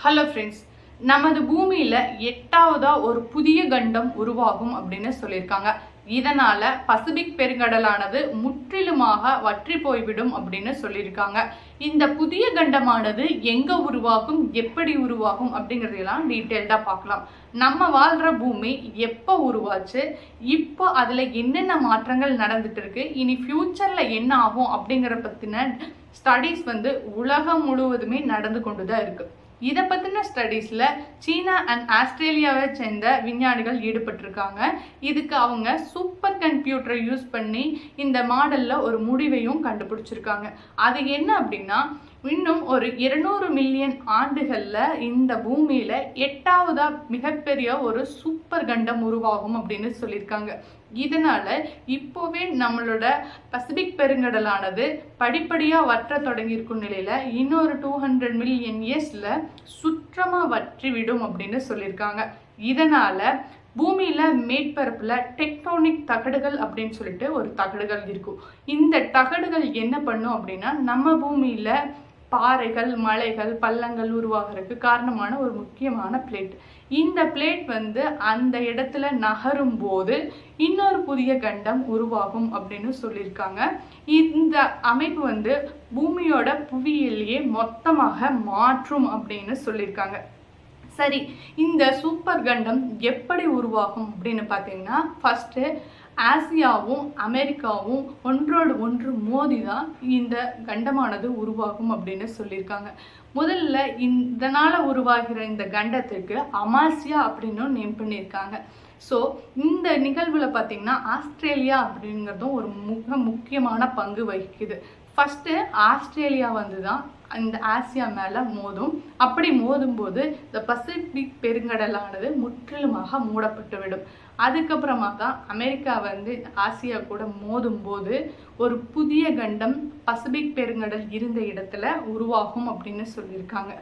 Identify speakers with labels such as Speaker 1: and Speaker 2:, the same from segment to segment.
Speaker 1: Hello friends, நமது பூமியில எட்டாவதா ஒரு புதிய கண்டம் உருவாகும் அப்படின்னு சொல்லியிருக்காங்க. இதனால பசிபிக் பெருங்கடலானது முற்றிலுமாக வற்றி போய்விடும் அப்படின்னு சொல்லியிருக்காங்க. இந்த புதிய கண்டமானது எங்க உருவாகும், எப்படி உருவாகும் அப்படிங்கறதெல்லாம் டீட்டெயில்டா பார்க்கலாம். நம்ம வாழ்ற பூமி எப்போ உருவாச்சு, இப்போ அதுல என்னென்ன மாற்றங்கள் நடந்துட்டு இருக்கு, இனி ஃபியூச்சர்ல என்ன ஆகும் அப்படிங்கிற பத்தின ஸ்டடீஸ் உலகம் முழுவதுமே நடந்து கொண்டுதான் இருக்கு. இதை பற்றின ஸ்டடீஸில் சீனா அண்ட் ஆஸ்திரேலியாவை சேர்ந்த விஞ்ஞானிகள் ஈடுபட்டிருக்காங்க. இதுக்கு அவங்க சூப்பர் கம்ப்யூட்டரை யூஸ் பண்ணி இந்த மாடலில் ஒரு முடிவையும் கண்டுபிடிச்சிருக்காங்க. அது என்ன அப்படின்னா, இன்னும் ஒரு 200 மில்லியன் ஆண்டுகளில் இந்த பூமியில் எட்டாவதா மிகப்பெரிய ஒரு சூப்பர் கண்டம் உருவாகும் அப்படின்னு சொல்லியிருக்காங்க. இதனால இப்போவே நம்மளோட பசிபிக் பெருங்கடலானது படிப்படியாக வற்ற தொடங்கியிருக்கும் நிலையில் இன்னொரு 200 மில்லியன் இயர்ஸில் சுற்றமாக வற்றிவிடும் அப்படின்னு சொல்லியிருக்காங்க. இதனால பூமியில மேற்பரப்புல டெக்டோனிக் தகடுகள் அப்படின்னு சொல்லிட்டு ஒரு தகடுகள் இருக்கும். இந்த தகடுகள் என்ன பண்ணும் அப்படின்னா, நம்ம பூமியில பாறைகள், மலைகள், பள்ளங்கள் உருவாகிறதுக்கு காரணமான ஒரு முக்கியமான பிளேட். இந்த பிளேட் அந்த இடத்துல நகரும் போது இன்னொரு புதிய கண்டம் உருவாகும் அப்படின்னு சொல்லியிருக்காங்க. இந்த அமைப்பு பூமியோட புவியியலையே மொத்தமாக மாற்றும் அப்படின்னு சொல்லியிருக்காங்க. சரி, இந்த சூப்பர் கண்டம் எப்படி உருவாகும் அப்படின்னு பார்த்தீங்கன்னா, ஃபர்ஸ்ட் ஆசியாவும் அமெரிக்காவும் ஒன்றோடு ஒன்று மோதி தான் இந்த கண்டமானது உருவாகும் அப்படின்னு சொல்லியிருக்காங்க. முதல்ல இதனால உருவாகிற இந்த கண்டத்துக்கு அமாசியா அப்படின்னு நேம் பண்ணியிருக்காங்க. ஸோ இந்த நிகழ்வுல பார்த்தீங்கன்னா ஆஸ்திரேலியா அப்படிங்கிறதும் ஒரு முக்கியமான பங்கு வகிக்குது. ஃபர்ஸ்ட் ஆஸ்திரேலியா தான் இந்த ஆசியா மேலே மோதும். அப்படி மோதும் போது இந்த பசிபிக் பெருங்கடலானது முற்றிலுமாக மூடப்பட்டுவிடும். அதுக்கப்புறமா தான் அமெரிக்கா ஆசியா கூட மோதும் போது ஒரு புதிய கண்டம் பசிபிக் பெருங்கடல் இருந்த இடத்துல உருவாகும் அப்படின்னு சொல்லியிருக்காங்க.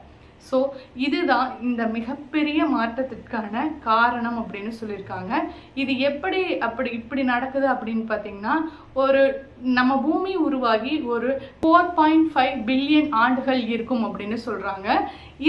Speaker 1: ஸோ இதுதான் இந்த மிகப்பெரிய மாற்றத்திற்கான காரணம் அப்படின்னு சொல்லியிருக்காங்க. இது இப்படி நடக்குது அப்படின்னு பார்த்தீங்கன்னா, ஒரு நம்ம பூமி உருவாகி ஒரு 4.5 பில்லியன் ஆண்டுகள் இருக்கும் அப்படின்னு சொல்றாங்க.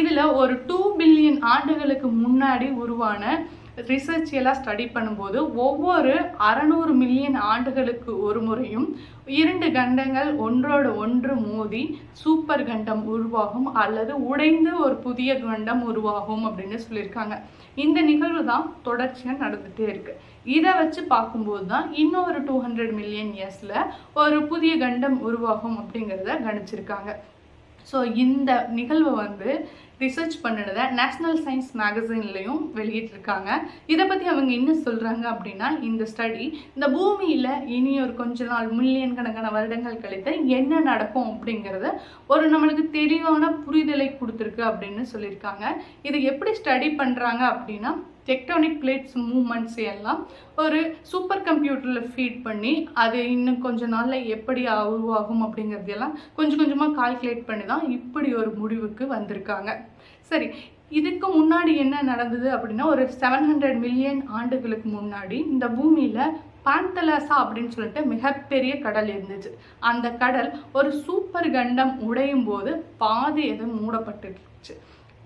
Speaker 1: இதுல ஒரு 2 பில்லியன் ஆண்டுகளுக்கு முன்னாடி உருவான ரிசர்ச் எல்லாம் ஸ்டடி பண்ணும்போது ஒவ்வொரு 600 மில்லியன் ஆண்டுகளுக்கு ஒரு முறையும் 2 கண்டங்கள் ஒன்றோடு ஒன்று மோதி சூப்பர் கண்டம் உருவாகும் அல்லது உடைந்து ஒரு புதிய கண்டம் உருவாகும் அப்படின்னு சொல்லியிருக்காங்க. இந்த நிகழ்வு தான் தொடர்ச்சியாக நடந்துகிட்டே இருக்கு. இதை வச்சு பார்க்கும்போது தான் இன்னொரு 200 மில்லியன் இயர்ஸ்ல ஒரு புதிய கண்டம் உருவாகும் அப்படிங்கிறத கணிச்சிருக்காங்க. ஸோ இந்த நிகழ்வு ரிசர்ச் பண்ணினதை நேஷ்னல் சயின்ஸ் மேகசின்லையும் வெளியிட்டிருக்காங்க. இதை பற்றி அவங்க என்ன சொல்கிறாங்க அப்படின்னா, இந்த ஸ்டடி இந்த பூமியில் இனி ஒரு கொஞ்ச நாள் மில்லியன் கணக்கான வருடங்கள் கழித்து என்ன நடக்கும் அப்படிங்கிறத ஒரு நம்மளுக்கு தெளிவான புரிதலை கொடுத்துருக்கு அப்படின்னு சொல்லியிருக்காங்க. இதை எப்படி ஸ்டடி பண்ணுறாங்க அப்படின்னா, டெக்டானிக் பிளேட்ஸ் மூவ்மெண்ட்ஸ் எல்லாம் ஒரு சூப்பர் கம்ப்யூட்டரில் ஃபீட் பண்ணி அது இன்னும் கொஞ்ச நாளில் எப்படி உருவாகும் அப்படிங்கிறதெல்லாம் கொஞ்சம் கொஞ்சமாக கால்குலேட் பண்ணி தான் இப்படி ஒரு முடிவுக்கு வந்திருக்காங்க. சரி, இதுக்கு முன்னாடி என்ன நடந்தது அப்படின்னா, ஒரு 700 மில்லியன் ஆண்டுகளுக்கு முன்னாடி இந்த பூமியில் பான்தலாசா அப்படின்னு சொல்லிட்டு மிகப்பெரிய கடல் இருந்துச்சு. அந்த கடல் ஒரு சூப்பர் கண்டம் உடையும் போது பாதி எதுவும் மூடப்பட்டுருச்சு.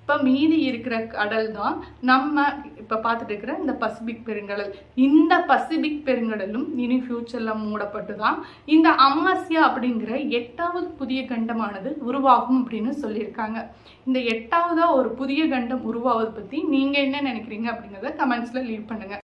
Speaker 1: இப்போ மீதி இருக்கிற கடல் தான் நம்ம இப்போ பார்த்துட்டு இருக்கிற இந்த பசிபிக் பெருங்கடல். இந்த பசிபிக் பெருங்கடலும் இனி ஃபியூச்சரில் மூடப்பட்டு தான் இந்த அமாசியா அப்படிங்கிற 8வது புதிய கண்டமானது உருவாகும் அப்படின்னு சொல்லியிருக்காங்க. இந்த 8வதா ஒரு புதிய கண்டம் உருவாவதை பற்றி நீங்கள் என்ன நினைக்கிறீங்க அப்படிங்கிறத கமெண்ட்ஸில் லீவ் பண்ணுங்கள்.